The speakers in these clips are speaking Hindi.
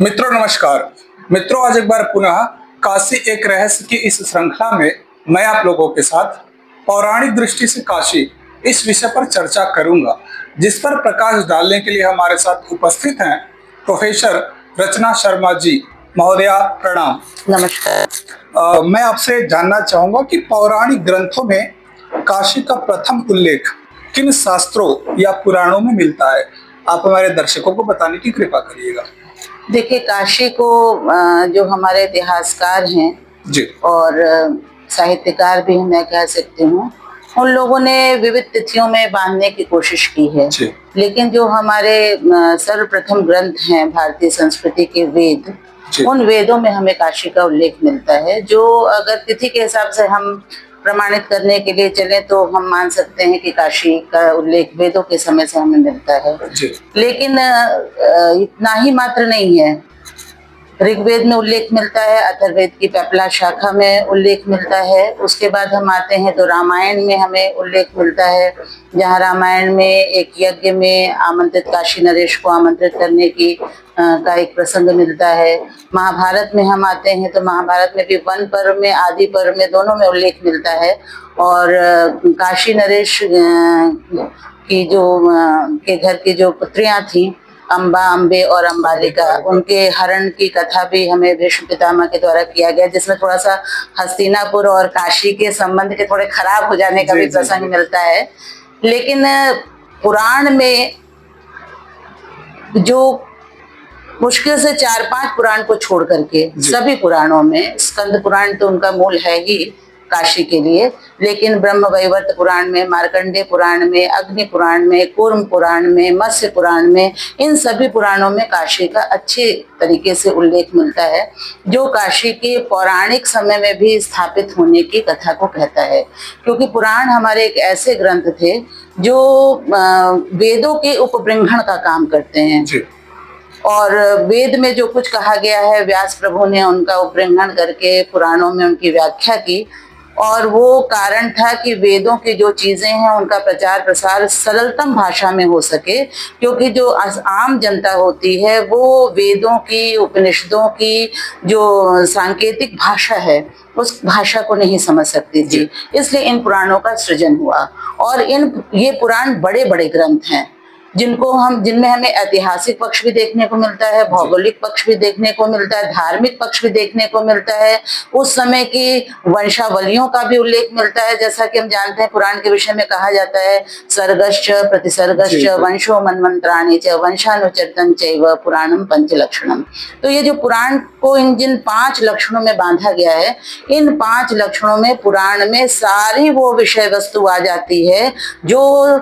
मित्रों नमस्कार। मित्रों आज एक बार पुनः काशी एक रहस्य की इस श्रृंखला में मैं आप लोगों के साथ पौराणिक दृष्टि से काशी इस विषय पर चर्चा करूंगा, जिस पर प्रकाश डालने के लिए हमारे साथ उपस्थित हैं प्रोफेसर रचना शर्मा जी। महोदया प्रणाम। नमस्कार। मैं आपसे जानना चाहूंगा कि पौराणिक ग्रंथों में काशी का प्रथम उल्लेख किन शास्त्रों या पुराणों में मिलता है? आप हमारे दर्शकों को बताने की कृपा करिएगा। देखिए, काशी को जो हमारे इतिहासकार हैं जी और साहित्यकार भी मैं कह सकती हूँ, उन लोगों ने विविध तिथियों में बांधने की कोशिश की है। जी लेकिन जो हमारे सर्वप्रथम ग्रंथ हैं भारतीय संस्कृति के वेद, उन वेदों में हमें काशी का उल्लेख मिलता है। जो अगर तिथि के हिसाब से हम प्रमाणित करने के लिए चले तो हम मान सकते हैं कि काशी का उल्लेख वेदों के समय से हमें मिलता है। लेकिन इतना ही मात्र नहीं है। ऋग्वेद में उल्लेख मिलता है, अथर्ववेद की पेपला शाखा में उल्लेख मिलता है। उसके बाद हम आते हैं तो रामायण में हमें उल्लेख मिलता है, जहाँ रामायण में एक यज्ञ में आमंत्रित काशी नरेश को आमंत्रित करने की का एक प्रसंग मिलता है। महाभारत में हम आते हैं तो महाभारत में भी वन पर्व में आदि पर्व में दोनों में उल्लेख मिलता है। और काशी नरेश की जो के घर की जो पुत्रियां थी अम्बा, अम्बे और अम्बालिका, उनके हरण की कथा भी हमें भीष्म पितामह के द्वारा किया गया, जिसमें थोड़ा सा हस्तिनापुर और काशी के संबंध के थोड़े खराब हो जाने का भी प्रसंग मिलता है। लेकिन पुराण में जो मुश्किल से 4-5 पुराण को छोड़ करके सभी पुराणों में, स्कंद पुराण तो उनका मूल है ही काशी के लिए, लेकिन ब्रह्म वैवर्त पुराण में, मार्कंडेय पुराण में, अग्नि पुराण में, कूर्म पुराण में, मत्स्य पुराण में, इन सभी पुराणों में काशी का अच्छे तरीके से उल्लेख मिलता है, जो काशी के पौराणिक समय में भी स्थापित होने की कथा को कहता है। क्योंकि पुराण हमारे एक ऐसे ग्रंथ थे जो वेदों के उपबृंहण का काम करते हैं। और वेद में जो कुछ कहा गया है, व्यास प्रभु ने उनका उपबृंहण करके पुराणों में उनकी व्याख्या की। और वो कारण था कि वेदों की जो चीजें हैं उनका प्रचार प्रसार सरलतम भाषा में हो सके, क्योंकि जो आम जनता होती है वो वेदों की, उपनिषदों की जो सांकेतिक भाषा है उस भाषा को नहीं समझ सकती थी। इसलिए इन पुराणों का सृजन हुआ। और ये पुराण बड़े बड़े ग्रंथ हैं जिनमें हमें ऐतिहासिक पक्ष भी देखने को मिलता है, भौगोलिक पक्ष भी देखने को मिलता है, धार्मिक पक्ष भी देखने को मिलता है, उस समय की वंशावलियों का भी उल्लेख मिलता है। जैसा कि हम जानते हैं पुराण के विषय में कहा जाता है, सर्गश्च प्रतिसर्गश्च वंशो मन्वंतराणि च वंशानुचरितं चैव पुराणम पंचलक्षणम। तो ये जो पुराण को जिन 5 लक्षणों में बांधा गया है, इन 5 लक्षणों में पुराण में सारी वो विषय वस्तु आ जाती है जो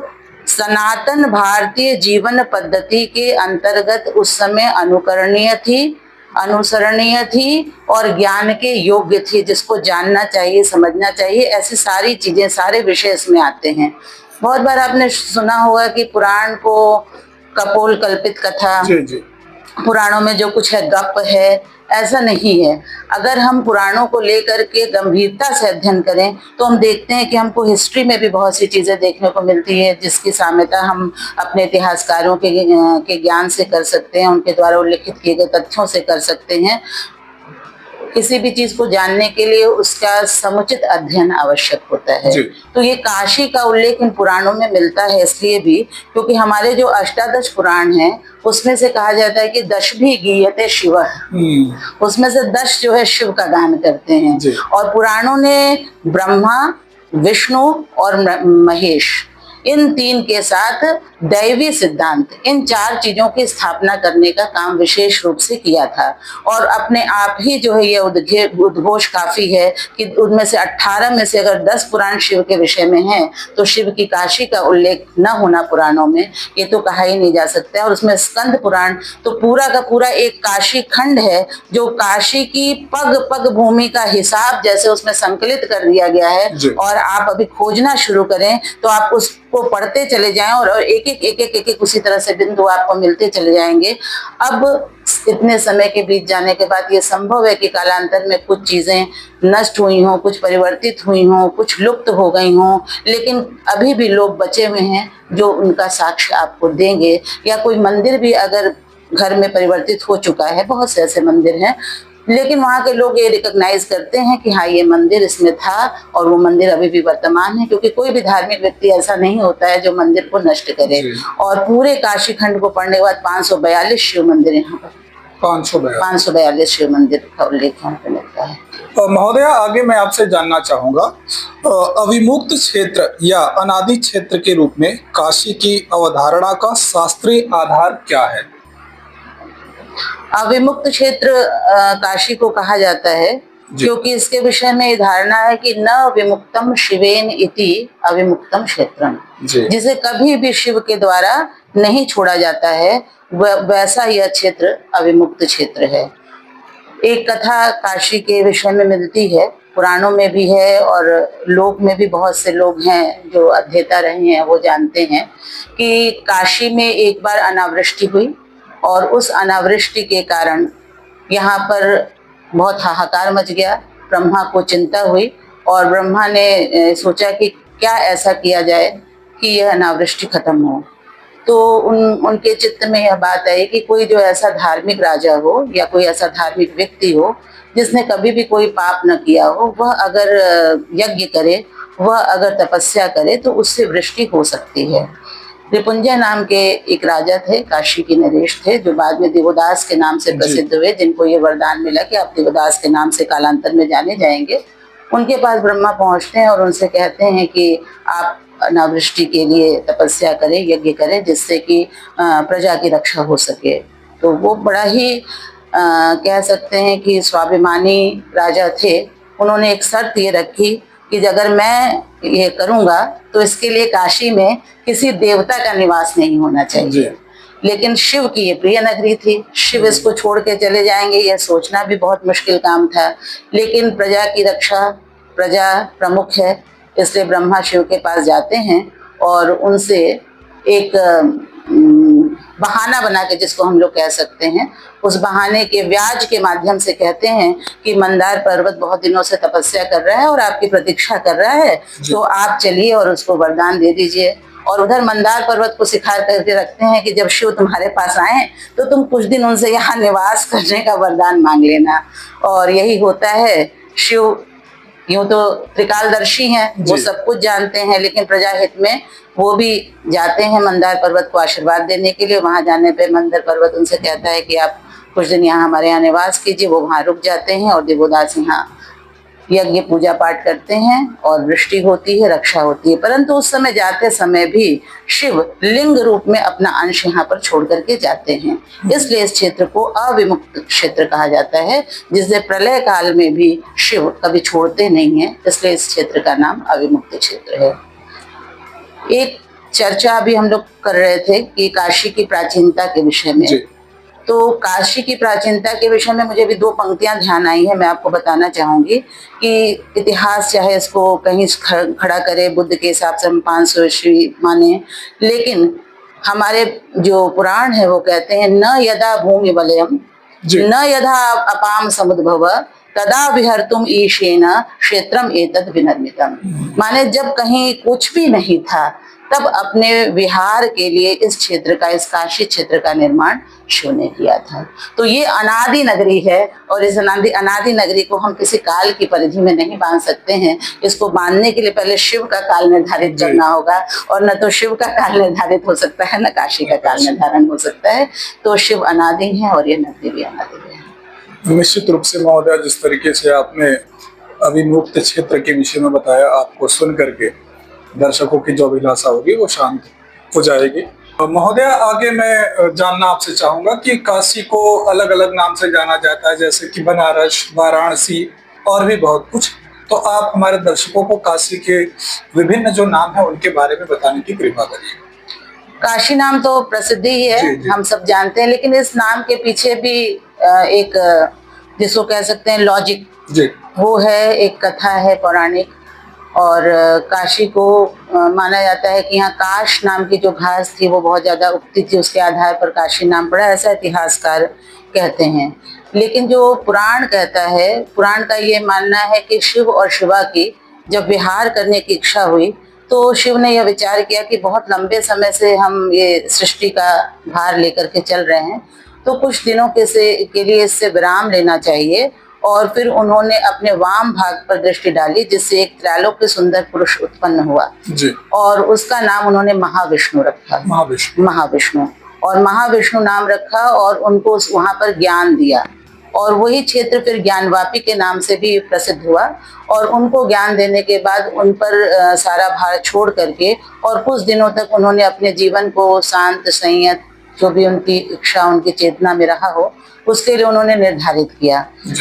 सनातन भारतीय जीवन पद्धति के अंतर्गत उस समय अनुकरणीय थी, अनुसरणीय थी और ज्ञान के योग्य थी, जिसको जानना चाहिए, समझना चाहिए। ऐसी सारी चीजें, सारे विषय इसमें आते हैं। बहुत बार आपने सुना होगा कि पुराण को कपोल कल्पित कथा, पुराणों में जो कुछ है गप है, ऐसा नहीं है। अगर हम पुराणों को लेकर के गंभीरता से अध्ययन करें तो हम देखते हैं कि हमको हिस्ट्री में भी बहुत सी चीजें देखने को मिलती है, जिसकी साम्यता हम अपने इतिहासकारों के ज्ञान से कर सकते हैं, उनके द्वारा उल्लेखित किए गए तथ्यों से कर सकते हैं। किसी भी चीज को जानने के लिए उसका समुचित अध्ययन आवश्यक होता है। तो ये काशी का उल्लेख इन पुराणों में मिलता है इसलिए भी क्योंकि हमारे जो अष्टादश पुराण हैं उसमें से कहा जाता है कि 10 भी गीयते शिव, उसमें से 10 जो है शिव का गान करते हैं। और पुराणों ने ब्रह्मा, विष्णु और महेश, इन 3 के साथ दैवी सिद्धांत, इन 4 चीजों की स्थापना करने का काम विशेष रूप से किया था। और अपने आप ही जो है ये उद्घोष काफी है कि उनमें से 18 में से अगर 10 पुराण शिव के विषय में हैं तो शिव की काशी का उल्लेख न होना पुराणों में ये तो कहा ही नहीं जा सकता। और उसमें स्कंद पुराण तो पूरा का पूरा एक काशी खंड है, जो काशी की पग पग भूमि का हिसाब जैसे उसमें संकलित कर दिया गया है। और आप अभी खोजना शुरू करें तो आप उसको पढ़ते चले जाएं और एक एक उसी तरह से बिंदु आपको मिलते चले जाएंगे। अब इतने समय के बीत जाने के बाद ये संभव है कि कालांतर में कुछ चीजें नष्ट हुई हों, कुछ परिवर्तित हुई हों, कुछ लुप्त हो गई हों, लेकिन अभी भी लोग बचे हुए हैं जो उनका साक्ष्य आपको देंगे। या कोई मंदिर भी अगर घर में परिवर्तित हो चुका है, बहुत से ऐसे मंदिर हैं, लेकिन वहाँ के लोग ये रिकॉग्नाइज करते हैं कि हाँ ये मंदिर इसमें था और वो मंदिर अभी भी वर्तमान है, क्योंकि कोई भी धार्मिक व्यक्ति ऐसा नहीं होता है जो मंदिर को नष्ट करे। और पूरे काशी खंड को पढ़ने के बाद 542 शिव मंदिर यहाँ पर 542 शिव मंदिर का उल्लेख यहाँ पे मिलता है। महोदय, आगे मैं आपसे जानना चाहूंगा, अविमुक्त क्षेत्र या अनादि क्षेत्र के रूप में काशी की अवधारणा का शास्त्रीय आधार क्या है? अविमुक्त क्षेत्र काशी को कहा जाता है क्योंकि इसके विषय में ये धारणा है कि न विमुक्तम शिवेन इति अविमुक्तम क्षेत्रम, जिसे कभी भी शिव के द्वारा नहीं छोड़ा जाता है वैसा यह क्षेत्र अविमुक्त क्षेत्र है। एक कथा काशी के विषय में मिलती है, पुराणों में भी है और लोक में भी बहुत से लोग हैं जो अध्येता रहे हैं, वो जानते हैं कि काशी में एक बार अनावृष्टि हुई और उस अनावृष्टि के कारण यहाँ पर बहुत हाहाकार मच गया। ब्रह्मा को चिंता हुई और ब्रह्मा ने सोचा कि क्या ऐसा किया जाए कि यह अनावृष्टि खत्म हो। तो उनके चित्त में यह बात आई कि कोई जो ऐसा धार्मिक राजा हो या कोई ऐसा धार्मिक व्यक्ति हो जिसने कभी भी कोई पाप न किया हो, वह अगर यज्ञ करे, वह अगर तपस्या करे तो उससे वृष्टि हो सकती है। रिपुंजय नाम के एक राजा थे, काशी के नरेश थे, जो बाद में देवदास के नाम से प्रसिद्ध हुए, जिनको ये वरदान मिला कि आप देवदास के नाम से कालांतर में जाने जाएंगे। उनके पास ब्रह्मा पहुंचते हैं और उनसे कहते हैं कि आप अनावृष्टि के लिए तपस्या करें, यज्ञ करें, जिससे कि प्रजा की रक्षा हो सके। तो वो बड़ा ही कह सकते हैं कि स्वाभिमानी राजा थे। उन्होंने एक शर्त ये रखी कि अगर मैं ये करूँगा तो इसके लिए काशी में किसी देवता का निवास नहीं होना चाहिए। लेकिन शिव की ये प्रिय नगरी थी, शिव इसको छोड़ के चले जाएंगे यह सोचना भी बहुत मुश्किल काम था। लेकिन प्रजा की रक्षा, प्रजा प्रमुख है, इसलिए ब्रह्मा शिव के पास जाते हैं और उनसे एक बहाना बना के, जिसको हम लोग कह सकते हैं, उस बहाने के व्याज के माध्यम से कहते हैं कि मंदार पर्वत बहुत दिनों से तपस्या कर रहा है और आपकी प्रतीक्षा कर रहा है, तो आप चलिए और उसको वरदान दे दीजिए। और उधर मंदार पर्वत को सिखार करके रखते हैं कि जब शिव तुम्हारे पास आए तो तुम कुछ दिन उनसे यहाँ निवास करने का वरदान मांग लेना। और यही होता है। शिव यूं तो त्रिकालदर्शी हैं, वो सब कुछ जानते हैं, लेकिन प्रजा हित में वो भी जाते हैं मंदार पर्वत को आशीर्वाद देने के लिए। वहां जाने पे मंदार पर्वत उनसे कहता है कि आप कुछ दिन यहाँ हमारे यहाँ निवास कीजिए। वो वहां रुक जाते हैं और देवदास यहाँ यज्ञ पूजा पाठ करते हैं और वृष्टि होती है, रक्षा होती है। परंतु उस समय जाते समय भी शिव लिंग रूप में अपना अंश यहाँ पर छोड़ करके जाते हैं, इसलिए इस क्षेत्र को अविमुक्त क्षेत्र कहा जाता है, जिससे प्रलय काल में भी शिव कभी छोड़ते नहीं है, इसलिए इस क्षेत्र का नाम अविमुक्त क्षेत्र है। एक चर्चा अभी हम लोग कर रहे थे कि काशी की प्राचीनता के विषय में, तो काशी की प्राचीनता के विषय में मुझे भी दो पंक्तियां ध्यान आई है, मैं आपको बताना चाहूंगी कि इतिहास चाहे इसको कहीं खड़ा करे, बुद्ध के हिसाब से हम 500 ईस्वी माने, लेकिन हमारे जो पुराण है वो कहते हैं न यदा भूमि वलयम न यदा अपाम समुद्भव तदा विहर्तुम ईशेन क्षेत्रम एतद विनर्मितम। माने जब कहीं कुछ भी नहीं था तब अपने विहार के लिए इस क्षेत्र का, इस काशी क्षेत्र का निर्माण शिव ने किया था। तो ये अनादि नगरी है और इस अनादि नगरी को हम किसी काल की परिधि में नहीं बांध सकते हैं। इसको बांधने के लिए पहले शिव का काल निर्धारित करना होगा, और न तो शिव का काल निर्धारित हो सकता है न काशी का काल निर्धारण हो सकता है। तो शिव अनादि है और ये नगरी भी अनादि है। निश्चित रूप से महोदय, जिस तरीके से आपने अविमुक्त क्षेत्र के विषय में बताया, आपको सुन करके दर्शकों की जो अभिलाषा होगी वो शांत हो जाएगी। महोदय, आगे मैं जानना आपसे चाहूंगा कि काशी को अलग अलग नाम से जाना जाता है, जैसे कि बनारस, वाराणसी और भी बहुत कुछ। तो आप हमारे दर्शकों को काशी के विभिन्न जो नाम है उनके बारे में बताने की कृपा करिए। काशी नाम तो प्रसिद्ध ही है, हम सब जानते हैं, लेकिन इस नाम के पीछे भी एक जिसको कह सकते हैं लॉजिक, वो है, एक कथा है पौराणिक। और काशी को माना जाता है कि यहाँ काश नाम की जो घास थी वो बहुत ज़्यादा उगती थी, उसके आधार पर काशी नाम पड़ा, ऐसा इतिहासकार कहते हैं। लेकिन जो पुराण कहता है, पुराण का ये मानना है कि शिव और शिवा की जब विहार करने की इच्छा हुई तो शिव ने यह विचार किया कि बहुत लंबे समय से हम ये सृष्टि का भार लेकर के चल रहे हैं तो कुछ दिनों के लिए इससे विराम लेना चाहिए। और फिर उन्होंने अपने वाम भाग पर दृष्टि डाली, जिससे एक त्रैलोक्य सुंदर पुरुष उत्पन्न हुआ जी। और उसका नाम उन्होंने महाविष्णु रखा। महाविष्णु और महाविष्णु नाम रखा और उनको वहां पर ज्ञान दिया और वही क्षेत्र फिर ज्ञानवापी के नाम से भी प्रसिद्ध हुआ। और उनको ज्ञान देने के बाद उन पर सारा भार छोड़ करके और कुछ दिनों तक उन्होंने अपने जीवन को शांत संयत, जो भी उनकी इच्छा उनकी चेतना में रहा हो, उसके लिए उन्होंने निर्धारित किया।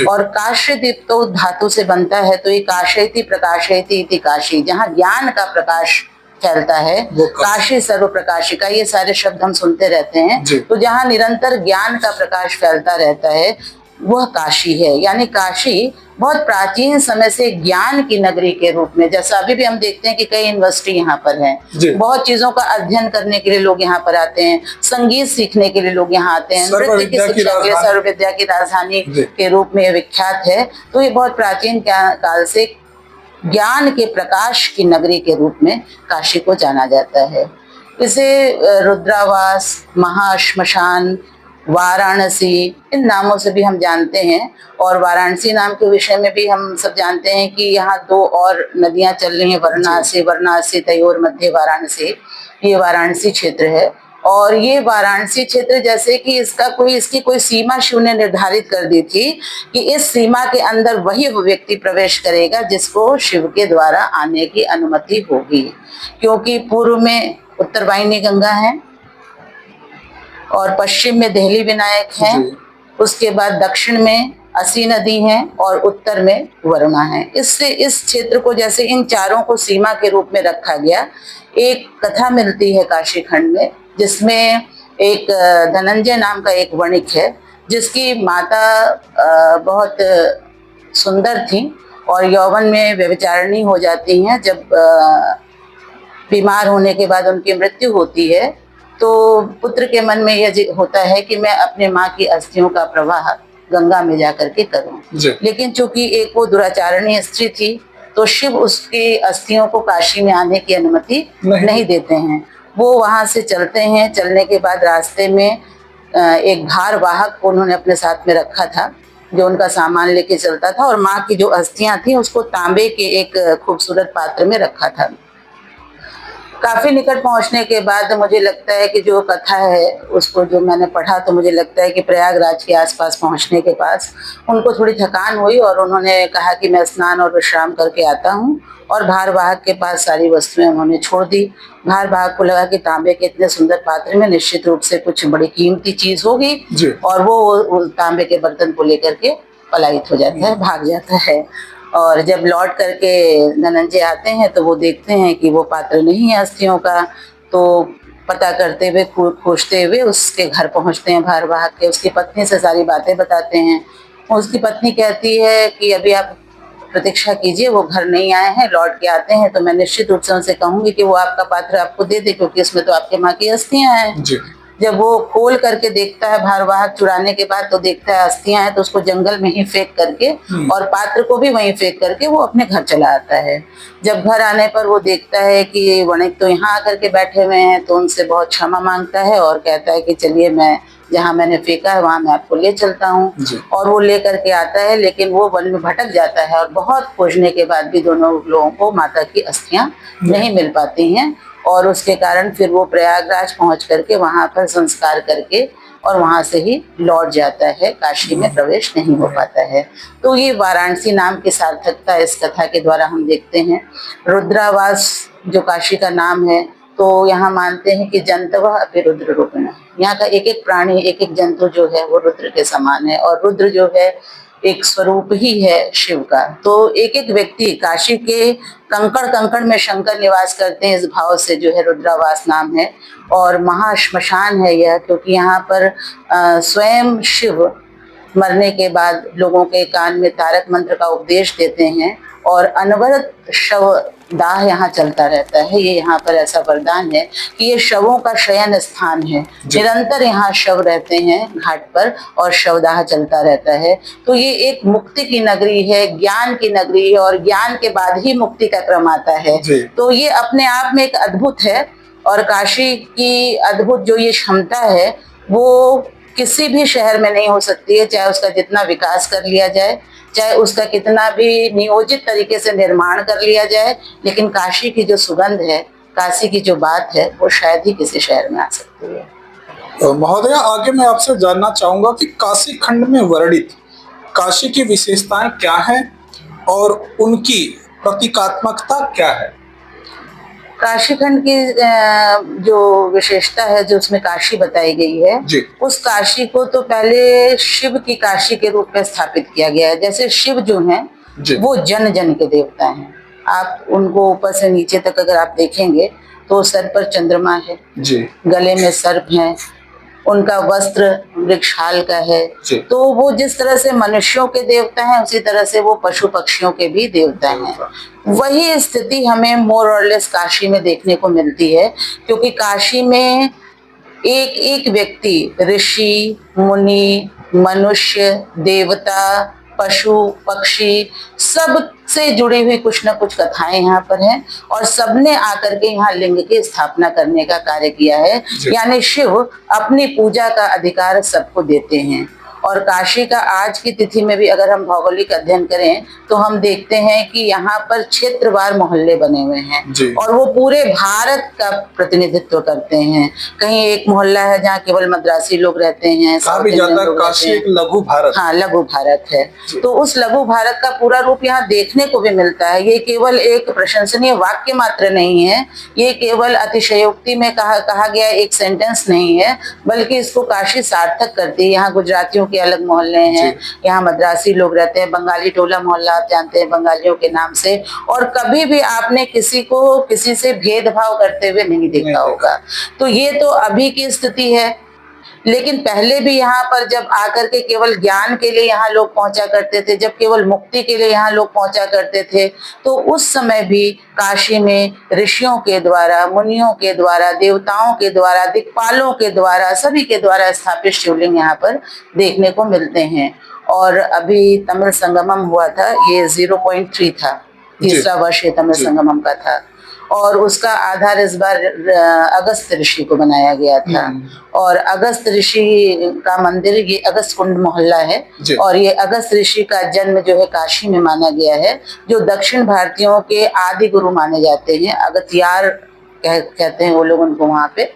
और काश्य दीप तो धातु से बनता है, तो ये काशयति प्रकाशयति इति काशी, जहाँ ज्ञान का प्रकाश फैलता है, काशी सर्व प्रकाशिका, ये सारे शब्द हम सुनते रहते हैं। तो जहाँ निरंतर ज्ञान का प्रकाश फैलता रहता है वह काशी है। यानी काशी बहुत प्राचीन समय से ज्ञान की नगरी के रूप में, जैसा अभी भी हम देखते हैं कि कई यूनिवर्सिटी यहाँ पर हैं, बहुत चीजों का अध्ययन करने के लिए लोग यहाँ पर आते हैं, संगीत सीखने के लिए लोग यहाँ आते हैं, नृत्य की शिक्षा के लिए सर्व विद्या की राजधानी के रूप में विख्यात है। तो ये बहुत प्राचीन काल से ज्ञान के प्रकाश की नगरी के रूप में काशी को जाना जाता है। इसे रुद्रावास, महाश्मशान, वाराणसी, इन नामों से भी हम जानते हैं। और वाराणसी नाम के विषय में भी हम सब जानते हैं कि यहाँ दो और नदियां चल रही हैं, वाराणसी तयोर मध्य वाराणसी, ये वाराणसी क्षेत्र है। और ये वाराणसी क्षेत्र जैसे कि इसकी कोई सीमा शिव ने निर्धारित कर दी थी कि इस सीमा के अंदर वही व्यक्ति प्रवेश करेगा जिसको शिव के द्वारा आने की अनुमति होगी, क्योंकि पूर्व में उत्तरवाहिनी गंगा है और पश्चिम में देहली विनायक है, उसके बाद दक्षिण में असी नदी है और उत्तर में वरुणा है। इससे इस क्षेत्र को जैसे इन चारों को सीमा के रूप में रखा गया। एक कथा मिलती है काशी खंड में, जिसमें एक धनंजय नाम का एक वणिक है, जिसकी माता बहुत सुंदर थी और यौवन में व्यभिचारिणी हो जाती हैं। जब बीमार होने के बाद उनकी मृत्यु होती है तो पुत्र के मन में यह होता है कि मैं अपने माँ की अस्थियों का प्रवाह गंगा में जाकर के करूं। लेकिन चूंकि एक वो दुराचारणी स्त्री थी तो शिव उसकी अस्थियों को काशी में आने की अनुमति नहीं देते हैं। वो वहां से चलते हैं। चलने के बाद रास्ते में एक भार वाहक को उन्होंने अपने साथ में रखा था, जो उनका सामान लेके चलता था, और माँ की जो अस्थियां थी उसको तांबे के एक खूबसूरत पात्र में रखा था। काफी निकट पहुंचने के बाद मुझे लगता है कि जो कथा है उसको जो मैंने पढ़ा, तो मुझे लगता है कि प्रयागराज के आसपास पहुंचने के पास उनको थोड़ी थकान हुई और उन्होंने कहा कि मैं स्नान और विश्राम करके आता हूं, और भारवाहक के पास सारी वस्तुएं उन्होंने छोड़ दी। भारवाहक को लगा कि तांबे के इतने सुंदर पात्र में निश्चित रूप से कुछ बड़ी कीमती चीज होगी, और वो तांबे के बर्तन को लेकर के पलायित हो जाता है, भाग जाता है। और जब लौट करके धनंजय आते हैं तो वो देखते हैं कि वो पात्र नहीं है अस्थियों का। तो पता करते हुए खोजते हुए उसके घर पहुंचते हैं भारवाहक के। उसकी पत्नी से सारी बातें बताते हैं। उसकी पत्नी कहती है कि अभी आप प्रतीक्षा कीजिए, वो घर नहीं आए हैं, लौट के आते हैं तो मैं निश्चित रूप से उनसे कहूंगी कि वो आपका पात्र आपको दे दे, क्योंकि इसमें तो आपके माँ की अस्थियां हैं। जब वो खोल करके देखता है भारवाहक चुराने के बाद, तो देखता है अस्थियां हैं, तो उसको जंगल में ही फेंक करके और पात्र को भी वहीं फेंक करके वो अपने घर चला आता है। जब घर आने पर वो देखता है कि वणिक तो यहाँ आकर के बैठे हुए हैं, तो उनसे बहुत क्षमा मांगता है और कहता है कि चलिए मैं जहाँ मैंने फेंका है वहां मैं आपको ले चलता हूँ। और वो ले करके आता है, लेकिन वो वन में भटक जाता है और बहुत खोजने के बाद भी दोनों लोगों को माता की अस्थियां नहीं मिल पाती हैं, और उसके कारण फिर वो प्रयागराज पहुंच करके वहां पर संस्कार करके और वहां से ही लौट जाता है, काशी में प्रवेश नहीं हो पाता है। तो ये वाराणसी नाम की सार्थकता इस कथा के द्वारा हम देखते हैं। रुद्रावास जो काशी का नाम है, तो यहाँ मानते हैं कि जंतव अपि रुद्र रूपिण, यहाँ का एक एक प्राणी एक एक जंतु जो है वो रुद्र के समान है, और रुद्र जो है एक स्वरूप ही है शिव का। तो एक एक व्यक्ति काशी के कंकड़ कंकड़ में शंकर निवास करते हैं, इस भाव से जो है रुद्रावास नाम है। और महाश्मशान है यह, क्योंकि यहाँ पर स्वयं शिव मरने के बाद लोगों के कान में तारक मंत्र का उपदेश देते हैं और अनवरत शव दाह यहाँ चलता रहता है। ये यहाँ पर ऐसा वरदान है कि ये शवों का शयन स्थान है, निरंतर यहाँ शव रहते हैं घाट पर और शवदाह चलता रहता है। तो ये एक मुक्ति की नगरी है, ज्ञान की नगरी है, और ज्ञान के बाद ही मुक्ति का क्रम आता है। तो ये अपने आप में एक अद्भुत है, और काशी की अद्भुत जो ये क्षमता है वो किसी भी शहर में नहीं हो सकती है, चाहे उसका जितना विकास कर लिया जाए, चाहे उसका कितना भी नियोजित तरीके से निर्माण कर लिया जाए, लेकिन काशी की जो सुगंध है, काशी की जो बात है, वो शायद ही किसी शहर में आ सकती है। महोदय, आगे मैं आपसे जानना चाहूंगा कि काशी खंड में वर्णित काशी की विशेषताएं क्या हैं और उनकी प्रतीकात्मकता क्या है। काशी खंड की जो विशेषता है, जो उसमें काशी बताई गई है, जी। उस काशी को तो पहले शिव की काशी के रूप में स्थापित किया गया है। जैसे शिव जो हैं, वो जन जन के देवता हैं। आप उनको ऊपर से नीचे तक अगर आप देखेंगे तो सर पर चंद्रमा है जी, गले में सर्प है, उनका वस्त्र वृक्षाल का है। तो वो जिस तरह से मनुष्यों के देवता हैं, उसी तरह से वो पशु पक्षियों के भी देवता हैं। वही स्थिति हमें मोर और लेस काशी में देखने को मिलती है, क्योंकि काशी में एक एक व्यक्ति, ऋषि, मुनि, मनुष्य, देवता, पशु पक्षी, सब से जुड़ी हुई कुछ न कुछ कथाएं यहाँ पर हैं, और सबने आकर के यहाँ लिंग की स्थापना करने का कार्य किया है। यानी शिव अपनी पूजा का अधिकार सबको देते हैं। और काशी का आज की तिथि में भी अगर हम भौगोलिक अध्ययन करें तो हम देखते हैं कि यहाँ पर क्षेत्रवार मोहल्ले बने हुए हैं, और वो पूरे भारत का प्रतिनिधित्व करते हैं। कहीं एक मोहल्ला है जहाँ केवल मद्रासी लोग रहते हैं, काशी एक लघु भारत, हाँ लघु भारत है। तो उस लघु भारत का पूरा रूप यहाँ देखने को भी मिलता है। ये केवल एक प्रशंसनीय वाक्य मात्र नहीं है, ये केवल अतिशयोक्ति में कहा गया एक सेंटेंस नहीं है, बल्कि इसको काशी सार्थक करती है। यहाँ गुजरातियों के अलग मोहल्ले हैं, यहाँ मद्रासी लोग रहते हैं, बंगाली टोला मोहल्ला आप जानते हैं बंगालियों के नाम से, और कभी भी आपने किसी को किसी से भेदभाव करते हुए नहीं देखा होगा। तो ये तो अभी की स्थिति है, लेकिन पहले भी यहाँ पर जब आकर के केवल ज्ञान के लिए यहाँ लोग पहुंचा करते थे, जब केवल मुक्ति के लिए यहाँ लोग पहुंचा करते थे, तो उस समय भी काशी में ऋषियों के द्वारा, मुनियों के द्वारा, देवताओं के द्वारा, दिक्पालों के द्वारा, सभी के द्वारा स्थापित शिवलिंग यहाँ पर देखने को मिलते हैं। और अभी तमिल संगमम हुआ था, ये 0.3 था, तीसरा वर्ष ये तमिल संगमम का था, और उसका आधार इस बार अगस्त ऋषि को बनाया गया था। और अगस्त ऋषि का मंदिर ये अगस्त कुंड मोहल्ला है, और ये अगस्त ऋषि का जन्म जो है काशी में माना गया है, जो दक्षिण भारतीयों के आदि गुरु माने जाते हैं। अगत्यार कहते हैं वो लोग उनको वहाँ पे,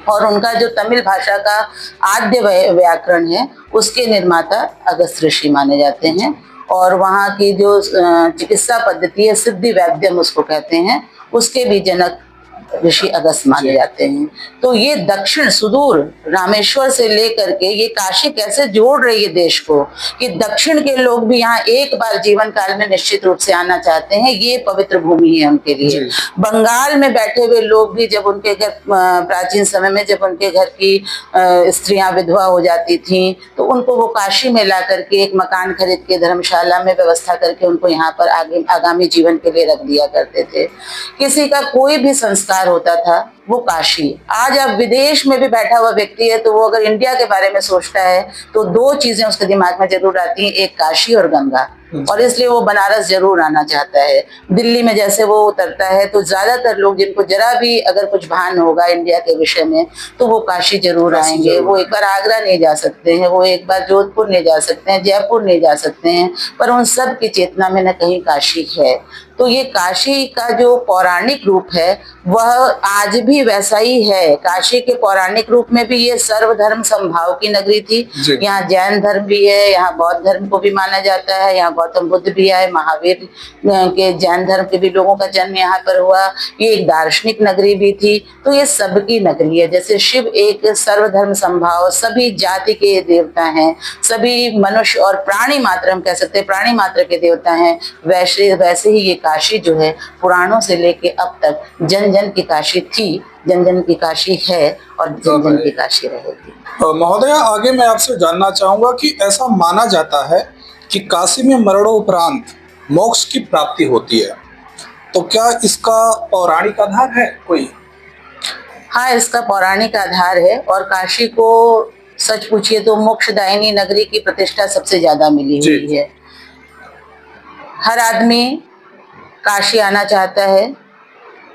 और उनका जो तमिल भाषा का आद्य व्याकरण है, उसके निर्माता अगस्त ऋषि माने जाते हैं। और वहाँ की जो चिकित्सा पद्धति है, सिद्धि वैद्यम उसको कहते हैं, उसके भी जनक ऋषि अगस्त माने जाते हैं। तो ये दक्षिण सुदूर रामेश्वर से लेकर के ये काशी कैसे जोड़ रही है देश को, कि दक्षिण के लोग भी यहाँ एक बार जीवन काल में निश्चित रूप से आना चाहते हैं। ये पवित्र भूमि है उनके लिए। बंगाल में बैठे हुए लोग भी जब उनके घर प्राचीन समय में जब उनके घर की स्त्रियां विधवा हो जाती थी, तो उनको वो काशी में ला करके एक मकान खरीद के धर्मशाला में व्यवस्था करके उनको यहाँ पर आगामी जीवन के लिए रख दिया करते थे। किसी का कोई भी संस्कार होता था वो काशी। आज अब विदेश में भी बैठा हुआ व्यक्ति है, तो वो अगर इंडिया के बारे में सोचता है तो दो चीजें उसके दिमाग में जरूर आती हैं, एक काशी और गंगा, और इसलिए वो बनारस जरूर आना चाहता है। दिल्ली में जैसे वो उतरता है तो ज्यादातर लोग जिनको जरा भी अगर कुछ भान होगा इंडिया के विषय में, तो वो काशी जरूर आएंगे। वो एक बार आगरा नहीं जा सकते हैं, वो एक बार जोधपुर नहीं जा सकते हैं, जयपुर नहीं जा सकते हैं, पर उन सब की चेतना में न कहीं काशी है। तो ये काशी का जो पौराणिक रूप है वह आज भी वैसा ही है। काशी के पौराणिक रूप में भी ये सर्वधर्म समभाव की नगरी थी। यहाँ जैन धर्म भी है, यहाँ बौद्ध धर्म को भी माना जाता है, यहाँ गौतम बुद्ध भी आए, महावीर के जैन धर्म के भी लोगों का जन्म यहाँ पर हुआ। ये एक दार्शनिक नगरी भी थी। तो ये सबकी नगरी है। जैसे शिव एक सर्वधर्म समभाव, सभी जाति के देवता हैं, सभी मनुष्य और प्राणी मात्र, हम कह सकते हैं प्राणी मात्र के देवता हैं, वैसे ही ये काशी जो है पुराणों से लेके अब तक जन जन की काशी थी, जन जन की काशी है, और जन जन की काशी रहेगी। महोदय, आगे मैं आपसे जानना चाहूंगा कि ऐसा माना जाता है कि काशी में मरणोपरांत मोक्ष की प्राप्ति होती है, तो क्या इसका पौराणिक आधार है कोई? हाँ, इसका पौराणिक आधार है, और काशी को सच पूछिए तो मोक्षदायिनी नगरी की प्रतिष्ठा सबसे ज्यादा मिली हुई है। हर आदमी काशी आना चाहता है,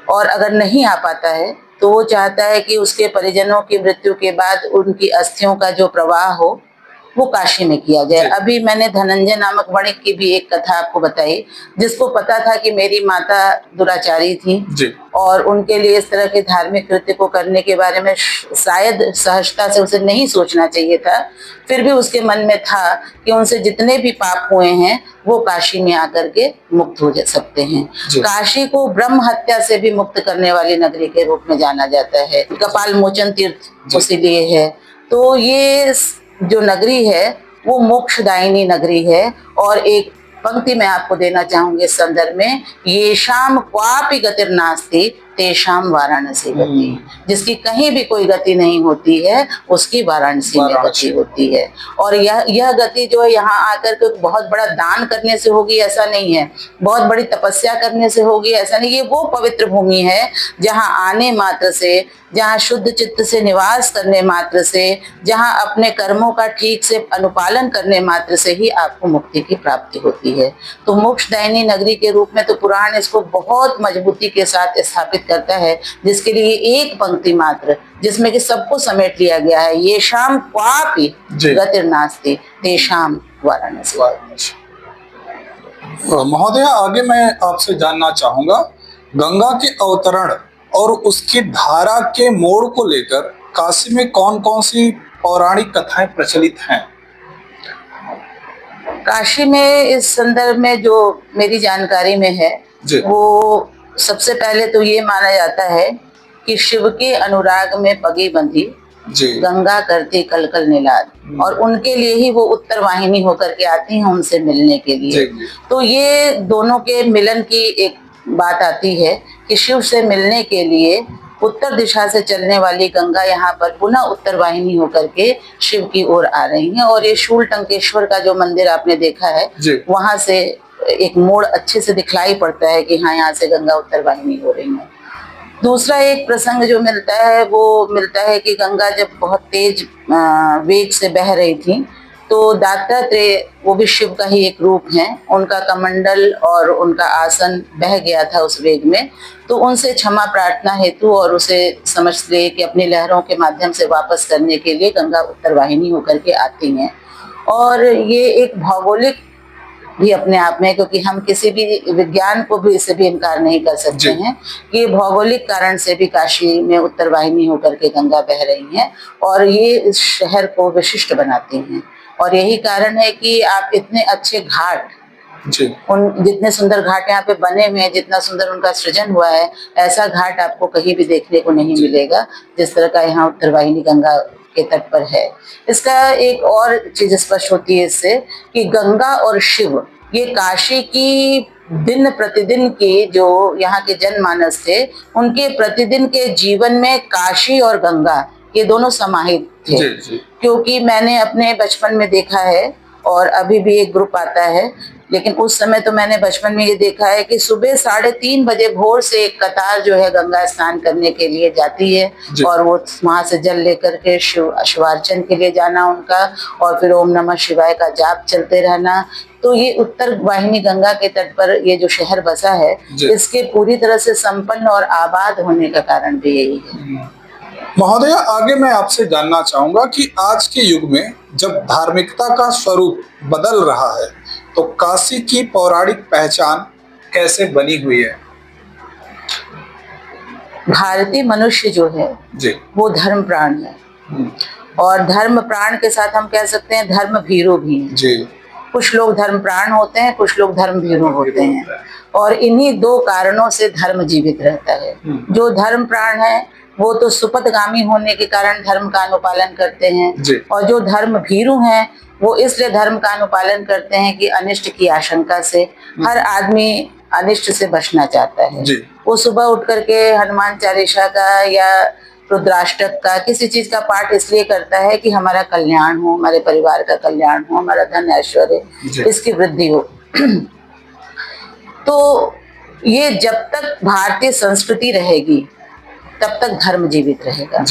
और अगर नहीं आ पाता है तो वो चाहता है कि उसके परिजनों की मृत्यु के बाद उनकी अस्थियों का जो प्रवाह हो वो काशी में किया जाए। जी। अभी मैंने धनंजय नामक वणिक की भी एक कथा आपको बताई, जिसको पता था कि मेरी माता दुराचारी थी जी। और उनके लिए इस तरह के धार्मिक कृत्य को करने के बारे में शायद सहजता से उसे नहीं सोचना चाहिए था, फिर भी उसके मन में था कि उनसे जितने भी पाप हुए हैं वो काशी में आकर के मुक्त हो जा सकते हैं। जी। काशी को ब्रह्म हत्या से भी मुक्त करने वाली नगरी के रूप में जाना जाता है। कपाल मोचन तीर्थ इसीलिए है। तो ये जो नगरी है वो मोक्षदायिनी नगरी है। और एक पंक्ति मैं आपको देना चाहूंगी इस संदर्भ में, ये शाम क्वापि गतिर्नास्ति तेषाम वाराणसी गति, जिसकी कहीं भी कोई गति नहीं होती है उसकी वाराणसी में गति होती है। और यह गति जो है यहाँ आकर के बहुत बड़ा दान करने से होगी ऐसा नहीं है, बहुत बड़ी तपस्या करने से होगी ऐसा नहीं, ये वो पवित्र भूमि है जहाँ आने मात्र से, जहाँ शुद्ध चित्त से निवास करने मात्र से, जहाँ अपने कर्मों का ठीक से अनुपालन करने मात्र से ही आपको मुक्ति की प्राप्ति होती है। तो मोक्षदायिनी नगरी के रूप में तो पुराण इसको बहुत मजबूती के साथ स्थापित करता है, जिसके लिए एक पंक्ति मात्र जिसमें कि सबको समेट लिया गया है, ये शाम क्वापि गतिर्नास्ति तेषाम वाराणसी। महोदय, आगे मैं आपसे जानना चाहूंगा, गंगा के अवतरण और उसकी धारा के मोड़ को लेकर काशी में कौन कौन सी पौराणिक कथाएं प्रचलित हैं? काशी में इस संदर्भ में जो मेरी जानकारी में है वो सबसे पहले तो ये माना जाता है कि शिव के अनुराग में पगी बंधी गंगा करती कल कल निलाद, और उनके लिए ही वो उत्तर वाहिनी होकर के आती हैं उनसे मिलने के लिए। तो ये दोनों के मिलन की एक बात आती है कि शिव से मिलने के लिए उत्तर दिशा से चलने वाली गंगा यहाँ पर पुनः उत्तर वाहिनी होकर के शिव की ओर आ रही हैं। और ये शूल टंकेश्वर का जो मंदिर आपने देखा है वहां से एक मोड़ अच्छे से दिखलाई पड़ता है कि हाँ यहाँ से गंगा उत्तर वाहिनी हो रही है। दूसरा एक प्रसंग जो मिलता है वो मिलता है कि गंगा जब बहुत तेज वेग से बह रही थी तो दत्तात्रेय, वो भी शिव का ही एक रूप है, उनका कमंडल और उनका आसन बह गया था उस वेग में, तो उनसे क्षमा प्रार्थना हेतु और उसे समझ ले कि अपनी लहरों के माध्यम से वापस करने के लिए गंगा उत्तर वाहिनी होकर के आती हैं। और ये एक भौगोलिक भी अपने आप में, क्योंकि हम किसी भी विज्ञान को भी इससे भी इनकार नहीं कर सकते हैं कि भौगोलिक कारण से भी काशी में उत्तर वाहिनी होकर के गंगा बह रही हैं और ये इस शहर को विशिष्ट बनाती हैं। और यही कारण है कि आप इतने अच्छे घाट, उन जितने सुंदर घाट यहाँ पे बने हुए हैं, जितना सुंदर उनका सृजन हुआ है, ऐसा घाट आपको कहीं भी देखने को नहीं मिलेगा जिस तरह का यहाँ उत्तर वाहिनी गंगा के तट पर है। इसका एक और चीज स्पष्ट होती है इससे कि गंगा और शिव, ये काशी की दिन प्रतिदिन के जो यहाँ के जनमानस थे उनके प्रतिदिन के जीवन में काशी और गंगा ये दोनों समाहित थे। क्योंकि मैंने अपने बचपन में देखा है और अभी भी एक ग्रुप आता है, लेकिन उस समय तो मैंने बचपन में ये देखा है कि सुबह 3:30 बजे भोर से एक कतार जो है गंगा स्नान करने के लिए जाती है और वो वहां से जल लेकर के शिवार्चन के लिए जाना उनका, और फिर ओम नमः शिवाय का जाप चलते रहना। तो ये उत्तर वाहिनी गंगा के तट पर ये जो शहर बसा है इसके पूरी तरह से संपन्न और आबाद होने का कारण भी यही है। महोदय, आगे मैं आपसे जानना चाहूंगा कि आज के युग में जब धार्मिकता का स्वरूप बदल रहा है तो काशी की पौराणिक पहचान कैसे बनी हुई है? भारतीय मनुष्य जो है वो धर्म प्राण है, और धर्म प्राण के साथ हम कह सकते हैं धर्म भीरू भी हैं। कुछ लोग धर्म प्राण होते हैं, कुछ लोग धर्म भीरू होते हैं, और इन्हीं दो कारणों से धर्म जीवित रहता है। जो धर्म प्राण है वो तो सुपथगामी होने के कारण धर्म का अनुपालन करते हैं, और जो धर्म भीरू हैं वो इसलिए धर्म का अनुपालन करते हैं कि अनिष्ट की आशंका से हर आदमी अनिष्ट से बचना चाहता है। वो सुबह उठ करके हनुमान चालीसा का या रुद्राष्टक का किसी चीज का पाठ इसलिए करता है कि हमारा कल्याण हो, हमारे परिवार का कल्याण हो, हमारा धन ऐश्वर्य इसकी वृद्धि हो। तो ये जब तक भारतीय संस्कृति रहेगी तब तक धर्म जीवित रहेगा।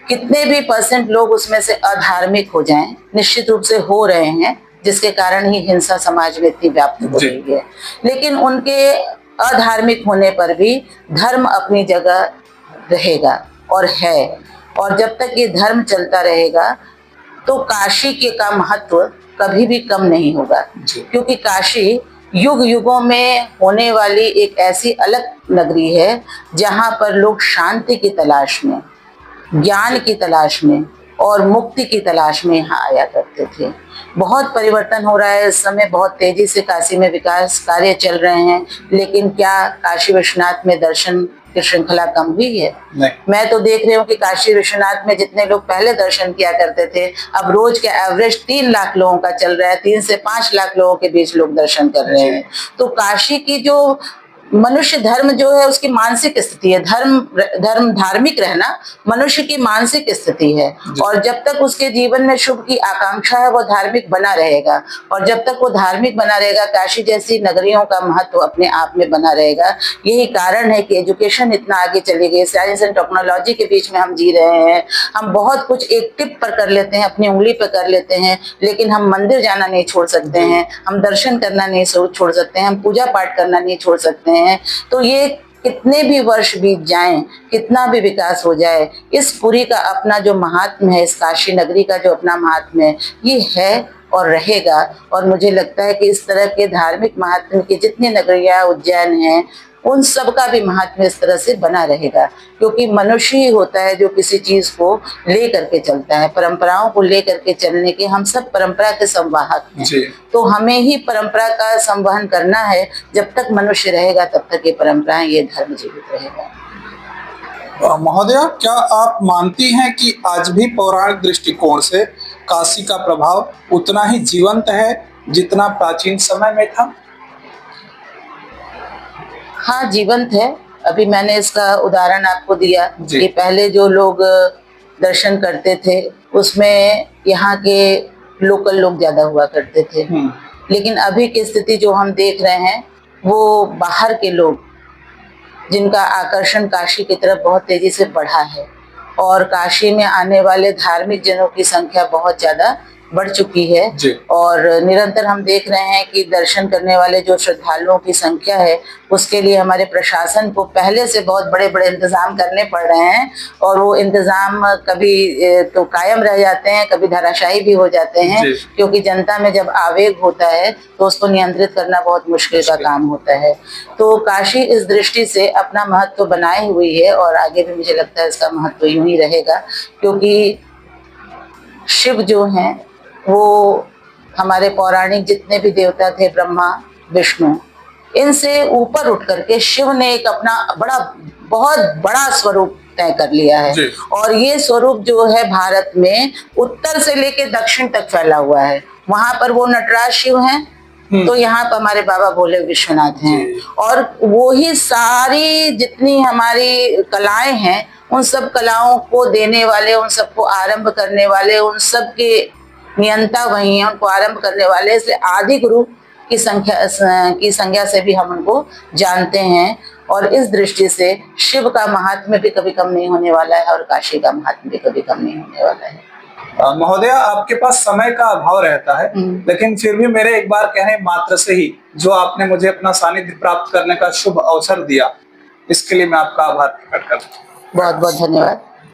कितने भी % लोग उसमें से अधार्मिक हो जाएं, निश्चित रूप से हो रहे हैं, जिसके कारण ही हिंसा समाज में इतनी व्याप्त हो रही है, लेकिन उनके अधार्मिक होने पर भी धर्म अपनी जगह रहेगा और है। और जब तक ये धर्म चलता रहेगा तो काशी के का महत्व कभी भी कम नहीं होगा, क्योंकि काशी युग युगों में होने वाली एक ऐसी अलग नगरी है जहाँ पर लोग शांति की तलाश में, ज्ञान की तलाश में और मुक्ति की तलाश में यहाँ आया करते थे। बहुत परिवर्तन हो रहा है इस समय, बहुत तेजी से काशी में विकास कार्य चल रहे हैं, लेकिन क्या काशी विश्वनाथ में दर्शन की श्रृंखला कम हुई है? नहीं। मैं तो देख रही हूँ कि काशी विश्वनाथ में जितने लोग पहले दर्शन किया करते थे, अब रोज के एवरेज 3 लाख लोगों का चल रहा है, 3 से 5 लाख लोगों के बीच लोग दर्शन कर रहे हैं। तो काशी की जो मनुष्य धर्म जो है उसकी मानसिक स्थिति है, धर्म धार्मिक रहना मनुष्य की मानसिक स्थिति है, और जब तक उसके जीवन में शुभ की आकांक्षा है वो धार्मिक बना रहेगा, और जब तक वो धार्मिक बना रहेगा काशी जैसी नगरियों का महत्व अपने आप में बना रहेगा। यही कारण है कि एजुकेशन इतना आगे चली गई, साइंस एंड टेक्नोलॉजी के बीच में हम जी रहे हैं। हम बहुत कुछ एक टिप पर कर लेते हैं, अपनी उंगली पर कर लेते हैं, लेकिन हम मंदिर जाना नहीं छोड़ सकते हैं, हम दर्शन करना नहीं छोड़ सकते हैं, हम पूजा पाठ करना नहीं छोड़ सकते हैं। तो ये कितने भी वर्ष बीत जाएं, कितना भी विकास हो जाए, इस पुरी का अपना जो महात्म्य है, इस काशी नगरी का जो अपना महात्म्य है, ये है और रहेगा। और मुझे लगता है कि इस तरह के धार्मिक महात्म्य की जितनी नगरियां उज्जैन हैं, उन सब का भी महात्म्य इस तरह से बना रहेगा, क्योंकि मनुष्य ही होता है जो किसी चीज को ले करके चलता है, परंपराओं को ले करके चलने के हम सब परंपरा के संवाहक हैं। तो हमें ही परंपरा का संवहन करना है। जब तक मनुष्य रहेगा तब तक ये परंपराएं, ये धर्म जीवित रहेगा। महोदया, क्या आप मानती हैं कि आज भी पौराणिक दृष्टिकोण से काशी का प्रभाव उतना ही जीवंत है जितना प्राचीन समय में था? हाँ, जीवंत है। अभी मैंने इसका उदाहरण आपको दिया कि पहले जो लोग दर्शन करते थे उसमें यहाँ के लोकल लोग ज्यादा हुआ करते थे, लेकिन अभी की स्थिति जो हम देख रहे हैं वो बाहर के लोग, जिनका आकर्षण काशी की तरफ बहुत तेजी से बढ़ा है, और काशी में आने वाले धार्मिक जनों की संख्या बहुत ज्यादा बढ़ चुकी है। और निरंतर हम देख रहे हैं कि दर्शन करने वाले जो श्रद्धालुओं की संख्या है उसके लिए हमारे प्रशासन को पहले से बहुत बड़े बड़े इंतजाम करने पड़ रहे हैं, और वो इंतजाम कभी तो कायम रह जाते हैं, कभी धराशायी भी हो जाते हैं, क्योंकि जनता में जब आवेग होता है तो उसको नियंत्रित करना बहुत मुश्किल का काम होता है। तो काशी इस दृष्टि से अपना महत्व बनाए हुई है, और आगे भी मुझे लगता है इसका महत्व यूं ही रहेगा, क्योंकि शिव जो हैं वो हमारे पौराणिक जितने भी देवता थे, ब्रह्मा विष्णु, इनसे ऊपर उठ करके शिव ने एक अपना बहुत बड़ा स्वरूप तय कर लिया है, और ये स्वरूप जो है भारत में उत्तर से लेके दक्षिण तक फैला हुआ है। वहां पर वो नटराज शिव हैं, तो यहाँ पर हमारे बाबा भोले विश्वनाथ हैं, और वो ही सारी जितनी हमारी कलाएं हैं उन सब कलाओं को देने वाले, उन सबको आरंभ करने वाले, उन सब के नियंता वही हैं, उनको आरंभ करने वाले, इसलिए आदि गुरु की संज्ञा से भी हम उनको जानते हैं। और इस दृष्टि से शिव का महात्म्य भी कभी कम नहीं होने वाला है, और काशी का महात्म्य भी कभी कम नहीं होने वाला है। महोदया, आपके पास समय का अभाव रहता है, लेकिन फिर भी मेरे एक बार कहने मात्र से ही जो आपने मुझे अपना सानिध्य प्राप्त करने का शुभ अवसर दिया, इसके लिए मैं आपका आभार प्रकट करता हूँ। बहुत बहुत धन्यवाद।